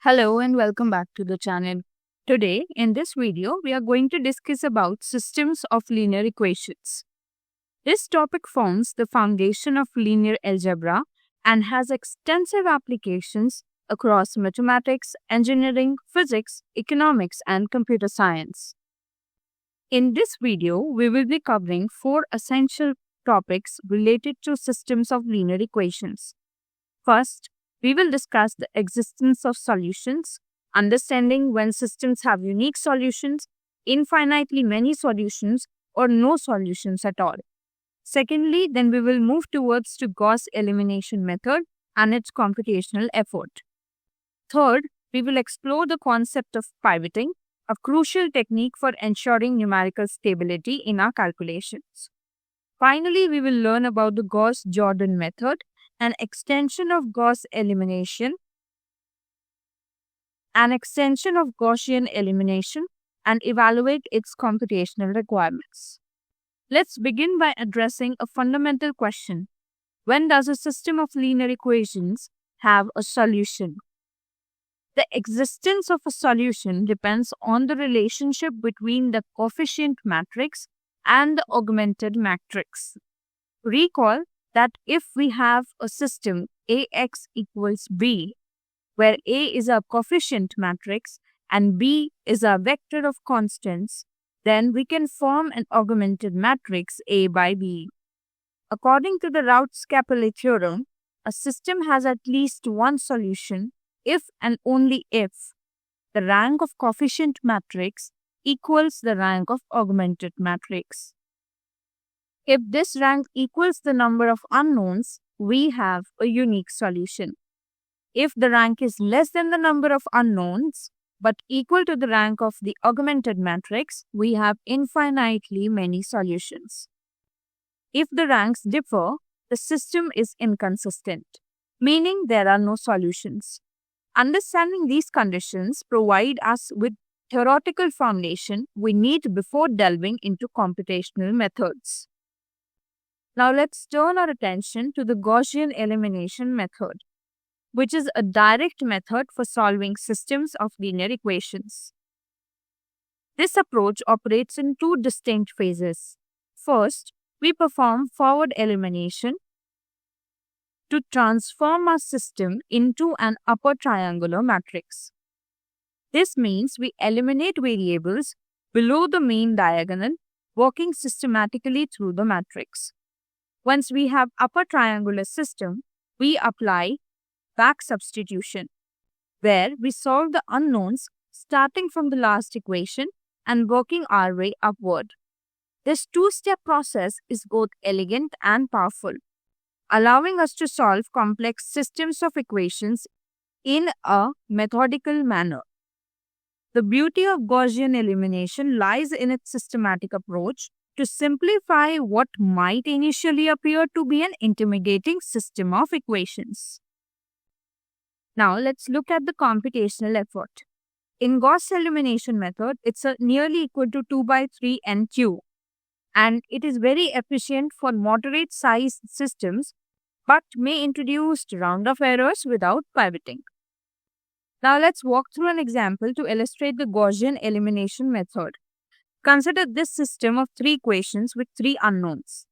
Hello and welcome back to the channel. Today, in this video, we are going to discuss about systems of linear equations. This topic forms the foundation of linear algebra and has extensive applications across mathematics, engineering, physics, economics, and computer science. In this video, we will be covering four essential topics related to systems of linear equations. First, we will discuss the existence of solutions, understanding when systems have unique solutions, infinitely many solutions, or no solutions at all. Secondly, then we will move towards to Gauss elimination method and its computational effort. Third, we will explore the concept of pivoting, a crucial technique for ensuring numerical stability in our calculations. Finally, we will learn about the Gauss-Jordan method, an extension of Gaussian elimination, and evaluate its computational requirements. Let's begin by addressing a fundamental question. When does a system of linear equations have a solution? The existence of a solution depends on the relationship between the coefficient matrix and the augmented matrix. Recall that if we have a system AX equals B, where A is a coefficient matrix and B is a vector of constants, then we can form an augmented matrix A by B. According to the Raoult-Capellé theorem, a system has at least one solution if and only if the rank of coefficient matrix equals the rank of augmented matrix. If this rank equals the number of unknowns, we have a unique solution. If the rank is less than the number of unknowns, but equal to the rank of the augmented matrix, we have infinitely many solutions. If the ranks differ, the system is inconsistent, meaning there are no solutions. Understanding these conditions provide us with theoretical foundation we need before delving into computational methods. Now let's turn our attention to the Gaussian elimination method, which is a direct method for solving systems of linear equations. This approach operates in two distinct phases. First, we perform forward elimination to transform our system into an upper triangular matrix. This means we eliminate variables below the main diagonal, working systematically through the matrix. Once we have upper triangular system, we apply back substitution, where we solve the unknowns starting from the last equation and working our way upward. This two-step process is both elegant and powerful, allowing us to solve complex systems of equations in a methodical manner. The beauty of Gaussian elimination lies in its systematic approach to simplify what might initially appear to be an intimidating system of equations. Now let's look at the computational effort. In Gauss elimination method, it's nearly equal to 2 by 3 NQ, and it is very efficient for moderate sized systems but may introduce round-off errors without pivoting. Now let's walk through an example to illustrate the Gaussian elimination method. Consider this system of three equations with three unknowns.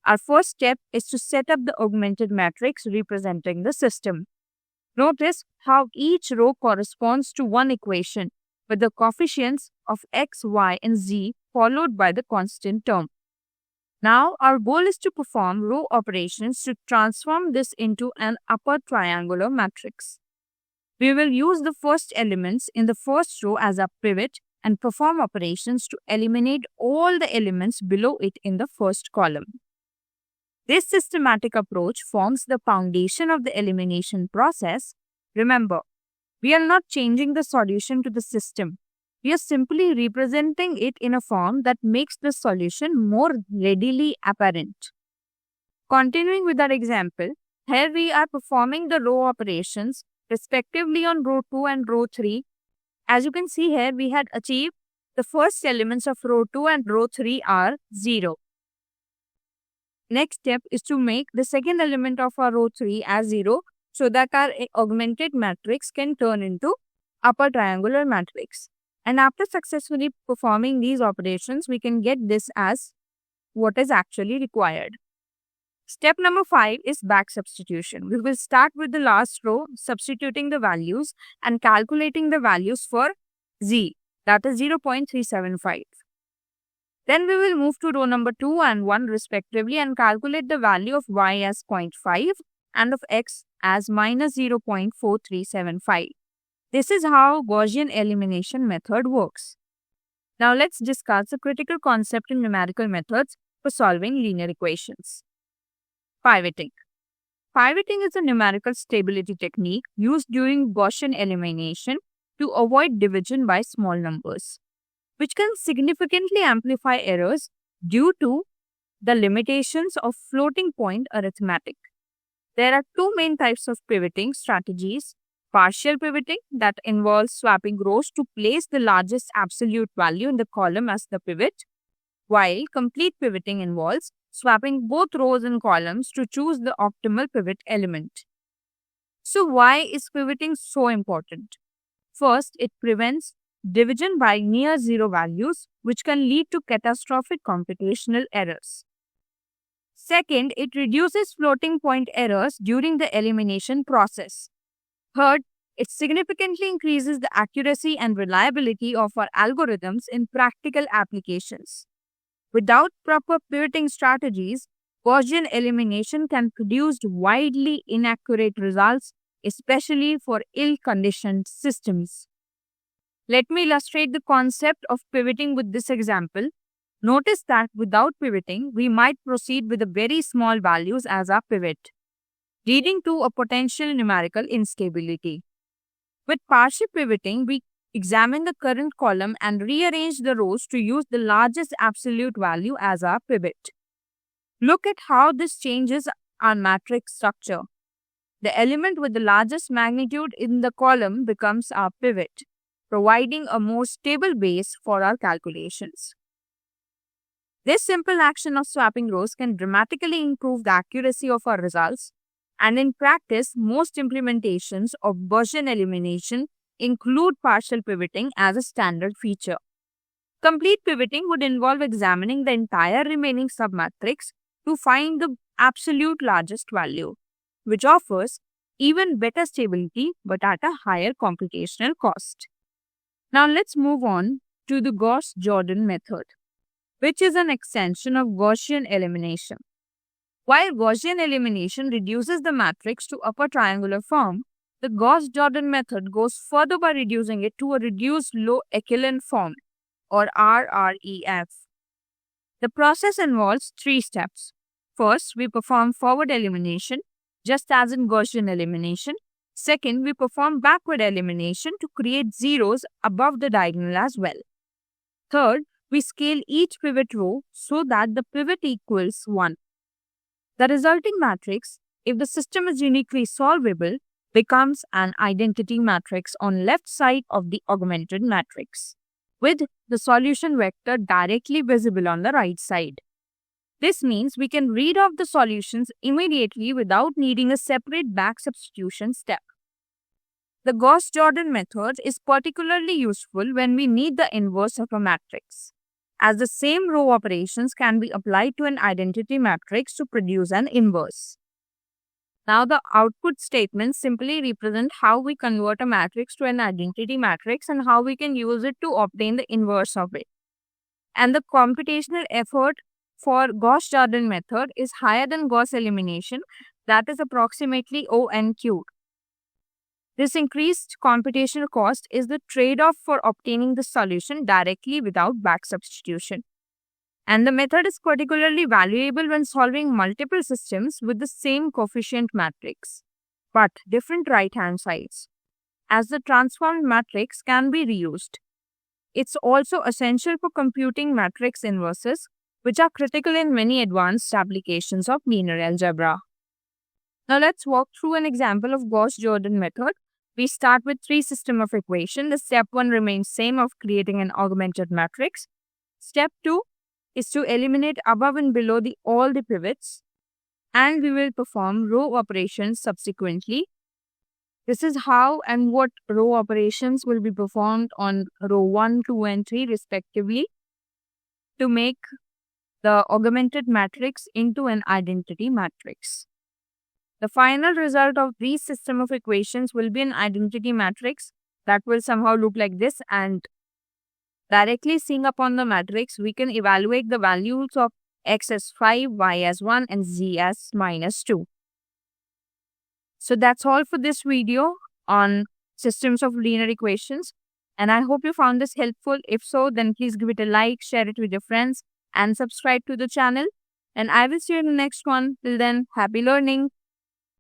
Our first step is to set up the augmented matrix representing the system. Notice how each row corresponds to one equation with the coefficients of x, y, and z followed by the constant term. Now our goal is to perform row operations to transform this into an upper triangular matrix. We will use the first elements in the first row as a pivot and perform operations to eliminate all the elements below it in the first column. This systematic approach forms the foundation of the elimination process. Remember, we are not changing the solution to the system. We are simply representing it in a form that makes the solution more readily apparent. Continuing with our example, here we are performing the row operations respectively on row 2 and row 3. As you can see here, we had achieved the first elements of row 2 and row 3 are 0. Next step is to make the second element of our row 3 as 0 so that our augmented matrix can turn into upper triangular matrix. And after successfully performing these operations, we can get this as what is actually required. Step number 5 is back substitution. We will start with the last row, substituting the values and calculating the values for z, that is 0.375. Then we will move to row number 2 and 1 respectively and calculate the value of y as 0.5 and of x as minus 0.4375. This is how Gaussian elimination method works. Now let's discuss the critical concept in numerical methods for solving linear equations. Pivoting. Pivoting is a numerical stability technique used during Gaussian elimination to avoid division by small numbers, which can significantly amplify errors due to the limitations of floating point arithmetic. There are two main types of pivoting strategies: partial pivoting, that involves swapping rows to place the largest absolute value in the column as the pivot, while complete pivoting involves swapping both rows and columns to choose the optimal pivot element. So why is pivoting so important? First, it prevents division by near zero values, which can lead to catastrophic computational errors. Second, it reduces floating point errors during the elimination process. Third, it significantly increases the accuracy and reliability of our algorithms in practical applications. Without proper pivoting strategies, Gaussian elimination can produce widely inaccurate results, especially for ill-conditioned systems. Let me illustrate the concept of pivoting with this example. Notice that without pivoting, we might proceed with the very small values as our pivot, leading to a potential numerical instability. With partial pivoting, we examine the current column and rearrange the rows to use the largest absolute value as our pivot. Look at how this changes our matrix structure. The element with the largest magnitude in the column becomes our pivot, providing a more stable base for our calculations. This simple action of swapping rows can dramatically improve the accuracy of our results, and in practice, most implementations of Gaussian elimination include partial pivoting as a standard feature. Complete pivoting would involve examining the entire remaining submatrix to find the absolute largest value, which offers even better stability but at a higher computational cost. Now let's move on to the Gauss-Jordan method, which is an extension of Gaussian elimination. While Gaussian elimination reduces the matrix to upper triangular form, the Gauss-Jordan method goes further by reducing it to a reduced low echelon form, or RREF. The process involves 3 steps. First, we perform forward elimination, just as in Gaussian elimination. Second, we perform backward elimination to create zeros above the diagonal as well. Third, we scale each pivot row so that the pivot equals 1. The resulting matrix, if the system is uniquely solvable, becomes an identity matrix on left side of the augmented matrix, with the solution vector directly visible on the right side. This means we can read off the solutions immediately without needing a separate back substitution step. The Gauss-Jordan method is particularly useful when we need the inverse of a matrix, as the same row operations can be applied to an identity matrix to produce an inverse. Now the output statements simply represent how we convert a matrix to an identity matrix and how we can use it to obtain the inverse of it. And the computational effort for Gauss-Jordan method is higher than Gauss elimination, that is approximately O(n)(q). This increased computational cost is the trade-off for obtaining the solution directly without back substitution. And the method is particularly valuable when solving multiple systems with the same coefficient matrix, but different right-hand sides, as the transformed matrix can be reused. It's also essential for computing matrix inverses, which are critical in many advanced applications of linear algebra. Now let's walk through an example of Gauss-Jordan method. We start with 3 system of equation. The step 1 remains same of creating an augmented matrix. Step 2 is to eliminate above and below all the pivots, and we will perform row operations subsequently. This is how and what row operations will be performed on row 1, 2, and 3 respectively to make the augmented matrix into an identity matrix. The final result of these system of equations will be an identity matrix that will somehow look like this, and directly seeing upon the matrix, we can evaluate the values of x as 5, y as 1, and z as -2. So that's all for this video on systems of linear equations. And I hope you found this helpful. If so, then please give it a like, share it with your friends, and subscribe to the channel. And I will see you in the next one. Till then, happy learning.